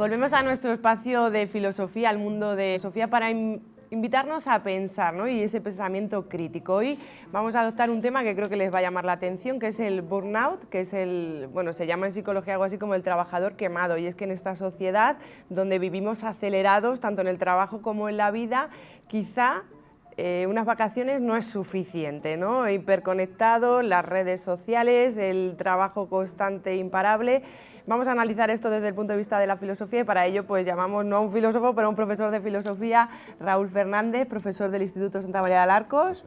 Volvemos a nuestro espacio de filosofía, al mundo de Sofía, para invitarnos a pensar, ¿no? Y ese pensamiento crítico. Hoy vamos a adoptar un tema que creo que les va a llamar la atención, que es el burnout, que es bueno, se llama en psicología algo así como el trabajador quemado. Y es que en esta sociedad donde vivimos acelerados, tanto en el trabajo como en la vida, quizá unas vacaciones no es suficiente, ¿no? Hiperconectados, las redes sociales, el trabajo constante e imparable. Vamos a analizar esto desde el punto de vista de la filosofía y para ello pues llamamos no a un filósofo, pero a un profesor de filosofía, Raúl Fernández, profesor del Instituto Santa María de Arcos,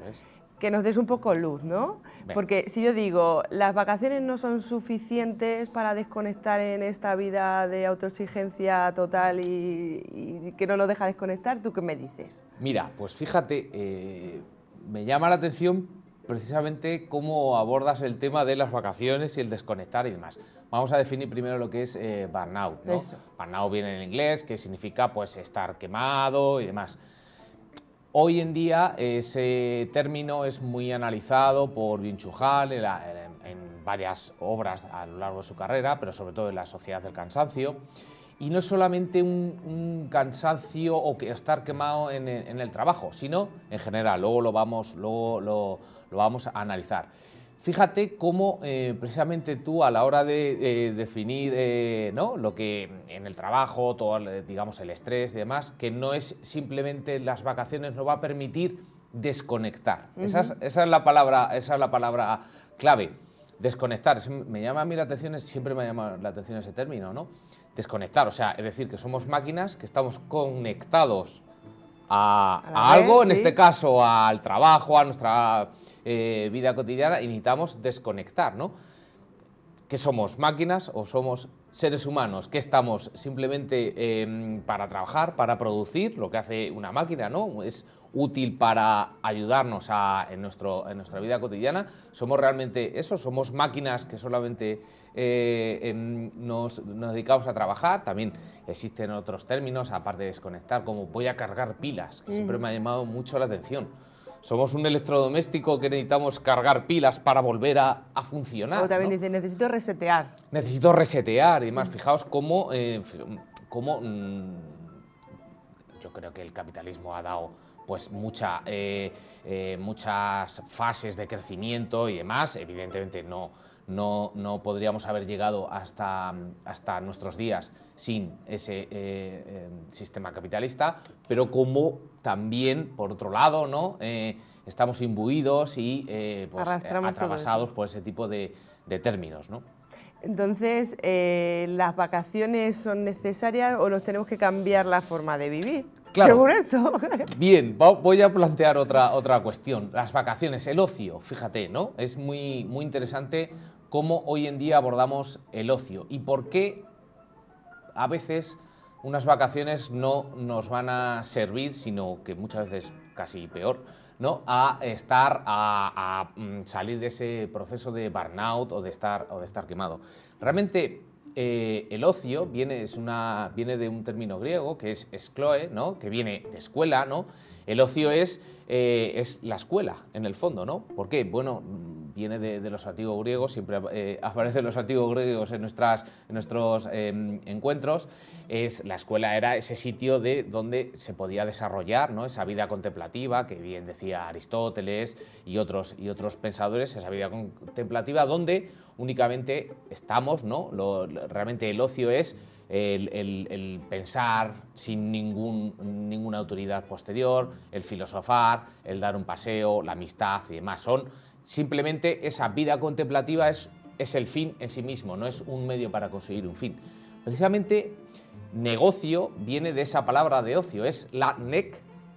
que nos des un poco luz, ¿no? Porque si yo digo, las vacaciones no son suficientes para desconectar en esta vida de autoexigencia total y que no nos deja desconectar, ¿tú qué me dices? Mira, pues fíjate, me llama la atención precisamente cómo abordas el tema de las vacaciones y el desconectar y demás. Vamos a definir primero lo que es burnout, ¿no? Eso. Burnout viene en inglés, que significa pues estar quemado y demás. Hoy en día ese término es muy analizado por Byung-Chul Han en varias obras a lo largo de su carrera, pero sobre todo en La sociedad del cansancio. Y no es solamente un cansancio o estar quemado en el trabajo, sino en general. Luego lo vamos a analizar. Fíjate cómo precisamente tú a la hora de definir ¿no? lo que en el trabajo, todo digamos el estrés y demás, que no es simplemente las vacaciones, nos va a permitir desconectar. Esa es la palabra clave, desconectar. Me llama a mí la atención, siempre me llama la atención ese término, ¿no? Desconectar, o sea, es decir, que somos máquinas que estamos conectados a algo, en este caso al trabajo, a nuestra vida cotidiana, y necesitamos desconectar, ¿no? ¿Qué somos? ¿Máquinas o somos seres humanos? ¿Que estamos simplemente para trabajar, para producir, lo que hace una máquina, ¿no? Es útil para ayudarnos en nuestra vida cotidiana. ¿Somos realmente eso? ¿Somos máquinas que solamente nos dedicamos a trabajar? También existen otros términos, aparte de desconectar, como voy a cargar pilas, que siempre me ha llamado mucho la atención. Somos un electrodoméstico que necesitamos cargar pilas para volver a funcionar. O también ¿no? dice, necesito resetear. Necesito resetear y demás. Fijaos cómo yo creo que el capitalismo ha dado pues muchas fases de crecimiento y demás. Evidentemente no podríamos haber llegado hasta nuestros días sin ese sistema capitalista, pero como también, por otro lado, ¿no? Estamos imbuidos y pues, atravesados por ese tipo de términos, ¿no? Entonces, ¿las vacaciones son necesarias o nos tenemos que cambiar la forma de vivir? Claro. Según esto. Bien, voy a plantear otra cuestión. Las vacaciones, el ocio, fíjate, ¿no? Es muy interesante cómo hoy en día abordamos el ocio y por qué a veces unas vacaciones no nos van a servir, sino que muchas veces casi peor, ¿no? A salir de ese proceso de burnout o de estar quemado. Realmente el ocio viene de un término griego que es skloe, ¿no? Que viene de escuela, ¿no? El ocio es la escuela, en el fondo, ¿no? ¿Por qué? Bueno, viene de los antiguos griegos, siempre aparecen los antiguos griegos en nuestros encuentros. La escuela era ese sitio donde se podía desarrollar, ¿no? Esa vida contemplativa, que bien decía Aristóteles y otros pensadores, esa vida contemplativa donde únicamente estamos, ¿no? Realmente el ocio es el pensar sin ninguna autoridad posterior, el filosofar, el dar un paseo, la amistad y demás. Simplemente esa vida contemplativa es el fin en sí mismo, no es un medio para conseguir un fin. Precisamente negocio viene de esa palabra de ocio, es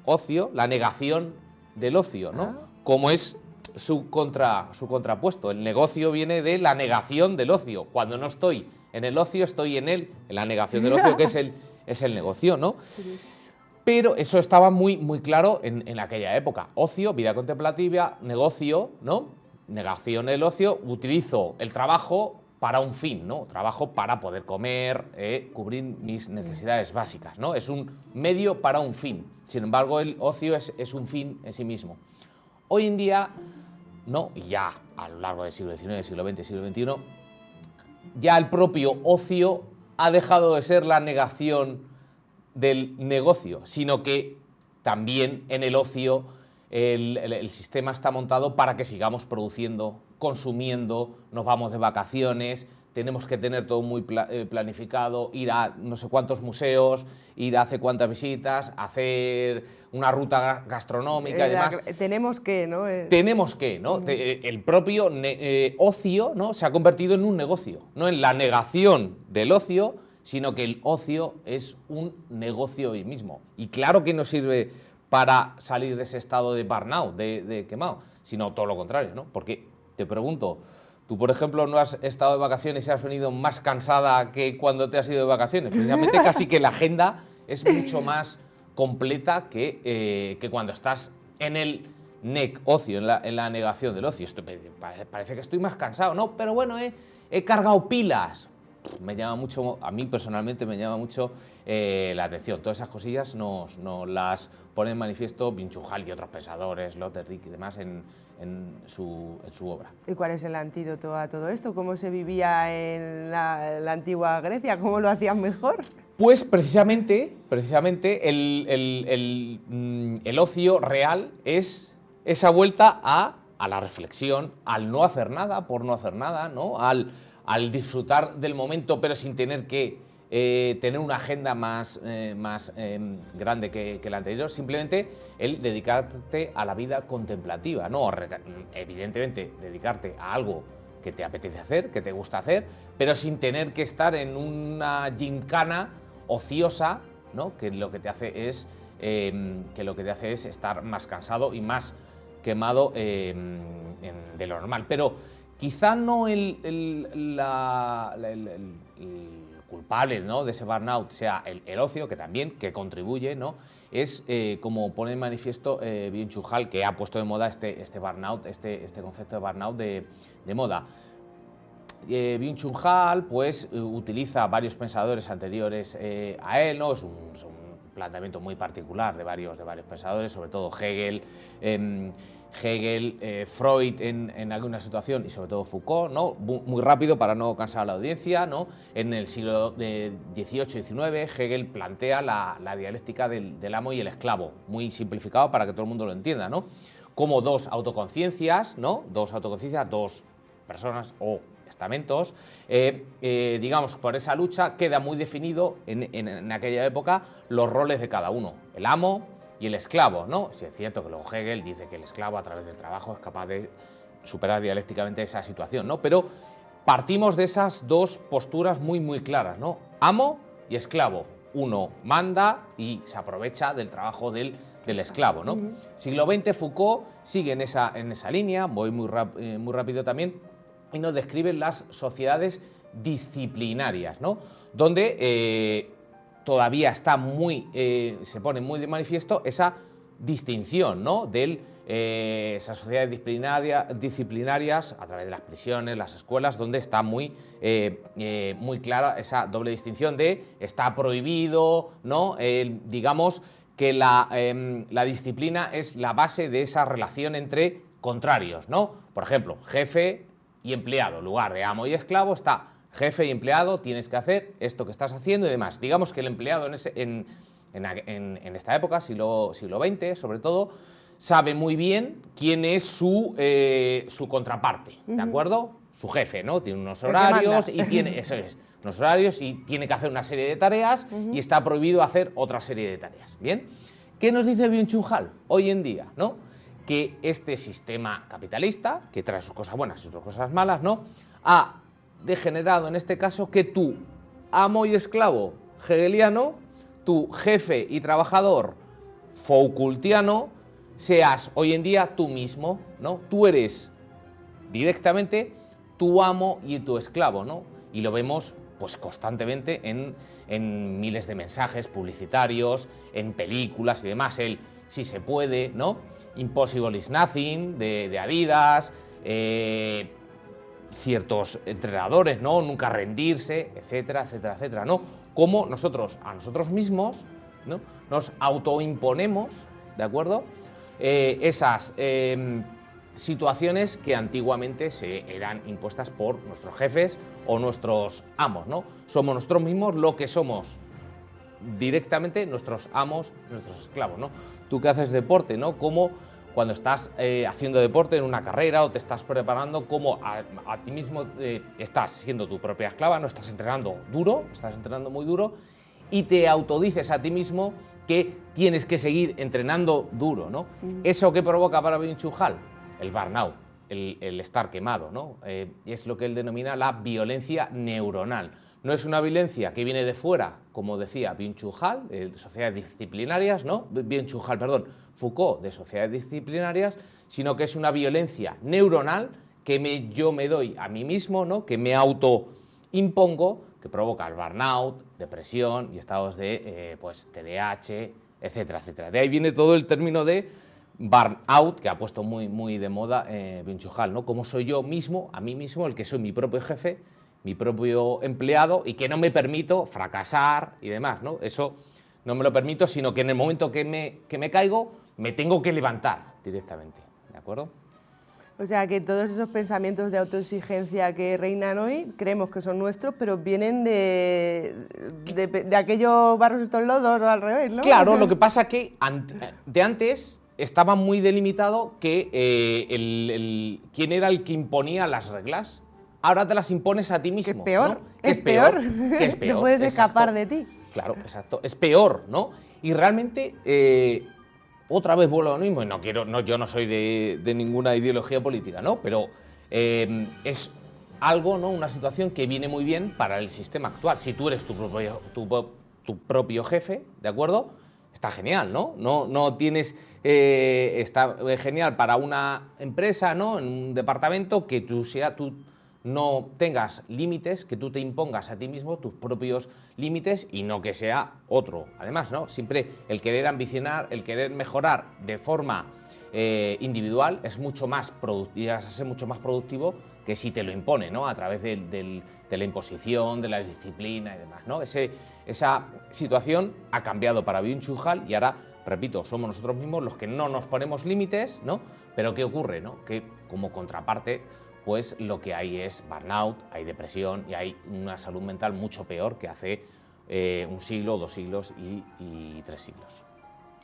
ocio, la negación del ocio, ¿no? Como es su contrapuesto. El negocio viene de la negación del ocio. Cuando no estoy en el ocio, estoy en la negación del ocio, que es el negocio, ¿no? Pero eso estaba muy claro en aquella época. Ocio, vida contemplativa, negocio, ¿no? Negación del ocio, utilizo el trabajo para un fin, ¿no? Trabajo para poder comer, cubrir mis necesidades básicas, ¿no? Es un medio para un fin. Sin embargo, el ocio es un fin en sí mismo. Hoy en día, no, y ya a lo largo del siglo XIX, siglo XX, siglo XXI, ya el propio ocio ha dejado de ser la negación del negocio, sino que también en el ocio el sistema está montado para que sigamos produciendo, consumiendo, nos vamos de vacaciones, tenemos que tener todo muy planificado, ir a no sé cuántos museos, ir a hace cuántas visitas, hacer una ruta gastronómica y demás. Tenemos que, ¿no? Tenemos que, ¿no? El propio ocio, ¿no? Se ha convertido en un negocio, no en la negación del ocio, sino que el ocio es un negocio hoy mismo. Y claro que no sirve para salir de ese estado de burnout, de quemado, sino todo lo contrario, ¿no? Porque te pregunto, tú, por ejemplo, no has estado de vacaciones y has venido más cansada que cuando te has ido de vacaciones. Precisamente casi que la agenda es mucho más completa que cuando estás en el ocio, en la negación del ocio. Parece que estoy más cansado. No, pero bueno, he cargado pilas. Me llama mucho, a mí personalmente me llama mucho la atención. Todas esas cosillas nos las pone en manifiesto Byung-Chul Han y otros pensadores, Sloterdijk y demás en su obra. ¿Y cuál es el antídoto a todo esto? ¿Cómo se vivía en la antigua Grecia? ¿Cómo lo hacían mejor? Pues precisamente el ocio real es esa vuelta a la reflexión, al no hacer nada por no hacer nada, ¿no? Al disfrutar del momento, pero sin tener que tener una agenda más grande que la anterior, simplemente el dedicarte a la vida contemplativa, ¿no? Evidentemente, dedicarte a algo que te apetece hacer, que te gusta hacer, pero sin tener que estar en una gincana ociosa, ¿no? Que lo que te hace es estar más cansado y más quemado de lo normal. Pero quizá no el culpable, ¿no?, de ese burnout sea el ocio, que también, que contribuye, ¿no? Es, como pone en manifiesto Byung-Chul Han, que ha puesto de moda este burnout, este concepto de burnout de moda. Byung-Chul Han, pues, utiliza varios pensadores anteriores a él, ¿no? Es un planteamiento muy particular de varios pensadores, sobre todo Hegel, Freud en alguna situación y sobre todo Foucault, ¿no? Muy rápido para no cansar a la audiencia, ¿no? En el siglo XVIII-XIX Hegel plantea la dialéctica del amo y el esclavo, muy simplificado para que todo el mundo lo entienda, ¿no? Como dos autoconciencias, ¿no? Dos personas o estamentos, digamos, por esa lucha queda muy definido en aquella época los roles de cada uno, el amo y el esclavo, ¿no? Si es cierto que luego Hegel dice que el esclavo a través del trabajo es capaz de superar dialécticamente esa situación, ¿no? Pero partimos de esas dos posturas muy claras, ¿no? Amo y esclavo. Uno manda y se aprovecha del trabajo del esclavo, ¿no? Siglo XX, Foucault sigue en esa línea, voy muy rápido también, y nos describen las sociedades disciplinarias, ¿no? Donde todavía está se pone muy de manifiesto esa distinción, ¿no? Esas sociedades disciplinarias a través de las prisiones, las escuelas, donde está muy clara esa doble distinción de está prohibido, ¿no? Digamos que la disciplina es la base de esa relación entre contrarios, ¿no? Por ejemplo, jefe y empleado, en lugar de amo y esclavo está jefe y empleado, tienes que hacer esto que estás haciendo y demás. Digamos que el empleado en esta época, siglo XX sobre todo, sabe muy bien quién es su contraparte, ¿de acuerdo? Su jefe, ¿no? Tiene unos horarios y tiene, eso es, unos horarios y tiene que hacer una serie de tareas y está prohibido hacer otra serie de tareas, ¿bien? ¿Qué nos dice Byung-Chul Han hoy en día, no? Que este sistema capitalista, que trae sus cosas buenas y sus cosas malas, ¿no?, ha degenerado en este caso que tu amo y esclavo hegeliano, tu jefe y trabajador Foucaultiano, seas hoy en día tú mismo, ¿no? Tú eres directamente tu amo y tu esclavo, ¿no? Y lo vemos pues constantemente en miles de mensajes publicitarios, en películas y demás. El si se puede, ¿no? Impossible is nothing, de Adidas, ciertos entrenadores, ¿no? Nunca rendirse, etcétera, etcétera, etcétera, ¿no? Como nosotros a nosotros mismos, ¿no?, nos autoimponemos, ¿de acuerdo?, esas situaciones que antiguamente se eran impuestas por nuestros jefes o nuestros amos, ¿no? Somos nosotros mismos lo que somos directamente nuestros amos, nuestros esclavos, ¿no? Tú que haces deporte, ¿no? Como cuando estás haciendo deporte en una carrera o te estás preparando, como a ti mismo estás siendo tu propia esclava, no estás entrenando duro, estás entrenando muy duro y te autodices a ti mismo que tienes que seguir entrenando duro, ¿no? ¿Eso qué provoca para Byung-Chul Han? El burnout, el estar quemado, ¿no? Es lo que él denomina la violencia neuronal. No es una violencia que viene de fuera, como decía Byung-Chul Han, de sociedades disciplinarias, ¿no? Byung-Chul Han, perdón, Foucault, de sociedades disciplinarias, sino que es una violencia neuronal que yo me doy a mí mismo, ¿no? Que me autoimpongo, que provoca el burnout, depresión y estados de pues, TDAH, etcétera, etcétera. De ahí viene todo el término de burnout, que ha puesto muy de moda Byung-Chul Han, ¿no? Como soy yo mismo, a mí mismo, el que soy mi propio jefe, mi propio empleado y que no me permito fracasar y demás, ¿no? Eso no me lo permito, sino que en el momento que me caigo, me tengo que levantar directamente, ¿de acuerdo? O sea, que todos esos pensamientos de autoexigencia que reinan hoy, creemos que son nuestros, pero vienen de aquellos barros estos lodos o al revés, ¿no? Claro, lo que pasa es que de antes estaba muy delimitado que quién era el que imponía las reglas. Ahora te las impones a ti mismo. Que es peor, ¿no? es peor. Que es peor. No puedes escapar exacto. de ti. Claro, exacto. Es peor, ¿no? Y realmente, otra vez vuelvo a lo mismo, y yo no soy de ninguna ideología política, ¿no? Pero es algo, ¿no? Una situación que viene muy bien para el sistema actual. Si tú eres tu propio jefe, ¿de acuerdo? Está genial, ¿no? No tienes... está genial para una empresa, ¿no? En un departamento que tú no tengas límites, que tú te impongas a ti mismo tus propios límites y no que sea otro. Además, ¿no? Siempre el querer ambicionar, el querer mejorar de forma individual es mucho más productivo, a ser mucho más productivo que si te lo impone, ¿no? A través de la imposición, de la disciplina y demás, ¿no? Esa situación ha cambiado para Byung-Chul Han y ahora, repito, somos nosotros mismos los que no nos ponemos límites, ¿no? Pero ¿qué ocurre, no? Que como contraparte, pues lo que hay es burnout, hay depresión y hay una salud mental mucho peor que hace un siglo, 2 siglos y 3 siglos.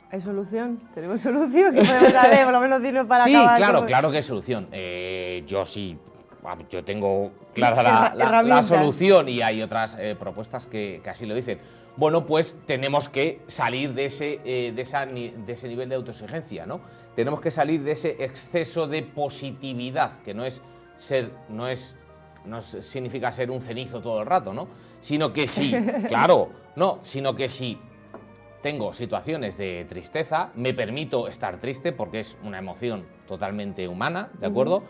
¿Hay solución? ¿Tenemos solución? ¿Qué podemos hacer? Por lo menos decirnos para acabar. Sí, claro que hay solución. Yo tengo clara la solución y hay otras propuestas que así lo dicen. Bueno, pues tenemos que salir de ese nivel de autoexigencia, ¿no? Tenemos que salir de ese exceso de positividad, que no significa ser un cenizo todo el rato, ¿no? Sino que sí, claro, no, sino que sí tengo situaciones de tristeza, me permito estar triste porque es una emoción totalmente humana, ¿de acuerdo?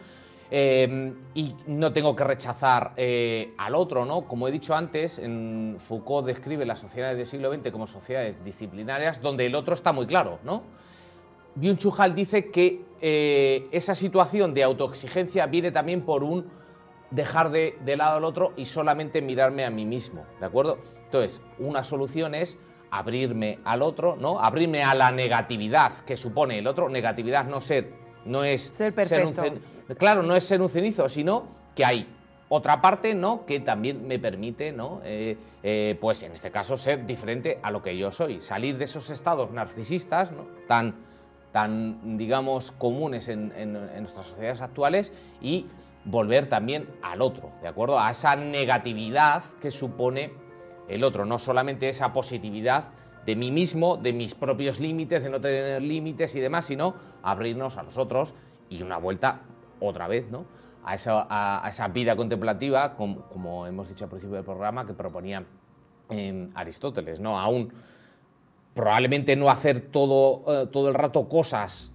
Y no tengo que rechazar al otro, ¿no? Como he dicho antes, Foucault describe las sociedades del siglo XX como sociedades disciplinarias donde el otro está muy claro, ¿no? Byung-Chul Han dice que esa situación de autoexigencia viene también por un dejar de lado al otro y solamente mirarme a mí mismo, ¿de acuerdo? Entonces, una solución es abrirme al otro, ¿no? Abrirme a la negatividad que supone el otro. Negatividad no es ser perfecto. Claro, no es ser un cenizo, sino que hay otra parte, ¿no? Que también me permite, ¿no? Pues en este caso ser diferente a lo que yo soy. Salir de esos estados narcisistas, ¿no? tan digamos, comunes en nuestras sociedades actuales y volver también al otro, ¿de acuerdo? A esa negatividad que supone el otro, no solamente esa positividad de mí mismo, de mis propios límites, de no tener límites y demás, sino abrirnos a los otros y una vuelta otra vez, ¿no? a esa vida contemplativa, como hemos dicho al principio del programa, que proponía Aristóteles, ¿no? Aún probablemente no hacer todo el rato cosas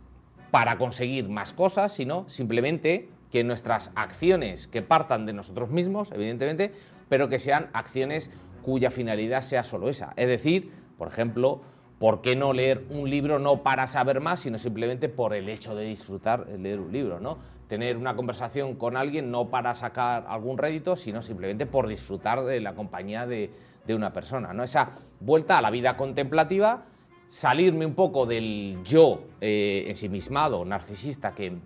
para conseguir más cosas, sino simplemente que nuestras acciones que partan de nosotros mismos, evidentemente, pero que sean acciones cuya finalidad sea solo esa. Es decir, por ejemplo, ¿por qué no leer un libro no para saber más, sino simplemente por el hecho de disfrutar de leer un libro, ¿no? Tener una conversación con alguien no para sacar algún rédito, sino simplemente por disfrutar de la compañía de una persona, ¿no? Esa vuelta a la vida contemplativa, salirme un poco del yo ensimismado, narcisista, que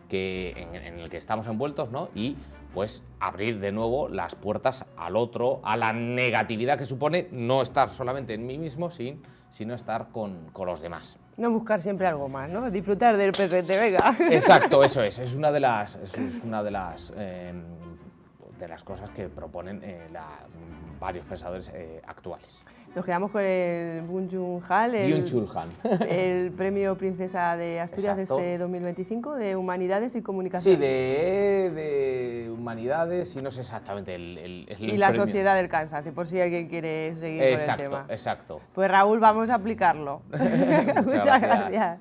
en el que estamos envueltos, ¿no? Y pues abrir de nuevo las puertas al otro, a la negatividad que supone no estar solamente en mí mismo, sino estar con los demás. No buscar siempre algo más, ¿no? Disfrutar del presente, venga. Exacto, eso es una de las cosas que proponen varios pensadores actuales. Nos quedamos con el Byung-Chul Han, el premio Princesa de Asturias. Exacto. De este 2025 de Humanidades y Comunicación. Sí, de Humanidades y no sé exactamente el y la premio. Sociedad del Cansancio, por si alguien quiere seguir con el tema. Exacto. Pues Raúl, vamos a aplicarlo. Muchas gracias.